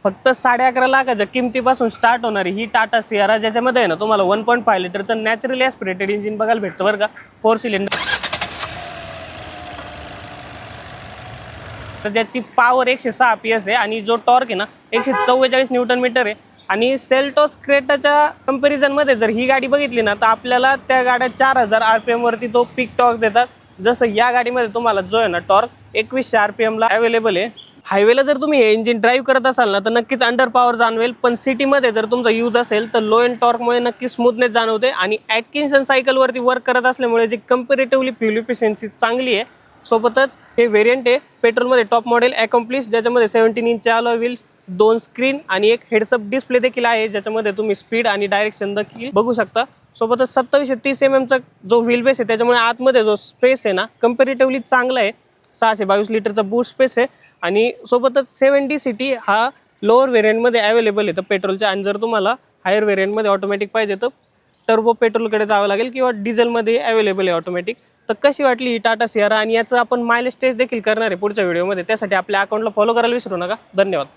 फक्त 11.5 लाखाच्या किमतीपासून स्टार्ट होणारी ही टाटा सियारा, ज्याच्यामध्ये आहे ना तुम्हाला 1.5 लिटरचं नॅचरली ॲस्पिरेटेड इंजिन बघायला भेटतं बरं का, 4 सिलेंडर. तर ज्याची पॉवर 106 PS आहे आणि जो टॉर्क आहे ना 144 न्यूटन मीटर आहे. आणि सेल्टोस क्रेटाच्या कंपॅरिझनमध्ये जर ही गाडी बघितली ना तर आपल्याला त्या गाड्या 4000 RPM वरती तो पीक टॉर्क देतात. जसं या गाडीमध्ये तुम्हाला जो आहे ना टॉर्क 2100 RPM ला अवेलेबल आहे. हायवेला जर तुम्ही हे इंजिन ड्राईव्ह करत असाल ना तर नक्कीच अंडर पॉवर जाणवेल, पण सिटीमध्ये जर तुमचा यूज असेल तर लो एंड टॉर्कमुळे नक्की स्मूथनेस जाणवते. आणि ॲटकिन्सन सायकलवरती वर्क करत असल्यामुळे जी कंपॅरेटिव्हली फ्युल इफिशियन्सी चांगली आहे. सोबतच हे व्हेरियंट आहे पेट्रोलमध्ये टॉप मॉडेल अकॉम्प्लिश, ज्याच्यामध्ये 17 इंचचे अलॉय व्हील्स, 2 स्क्रीन आणि एक हेडसअप डिस्प्ले देखील आहे, ज्याच्यामध्ये तुम्ही स्पीड आणि डायरेक्शन देखील बघू शकता. सोबतच 2730 mm चा जो व्हील बेस आहे, त्याच्यामुळे आतमध्ये जो स्पेस आहे ना कंपॅरेटिव्हली चांगला आहे. 622 लिटरचा बूट स्पेस आहे. आणि सोबतच 7D हा लोअर व्हेरियंटमध्ये अवेलेबल आहे तर पेट्रोलच्या. आणि जर तुम्हाला हायर व्हेरियंटमध्ये ऑटोमॅटिक पाहिजे तर टर्बो पेट्रोलकडे जावं लागेल किंवा डिझेलमध्ये अवेलेबल आहे ऑटोमॅटिक. तर कशी वाटली ही टाटा सियारा, आणि याचं आपण मायलेज टेस्ट देखील करणार आहे पुढच्या व्हिडिओमध्ये. त्यासाठी आपल्या अकाउंटला फॉलो करायला विसरू नका. धन्यवाद.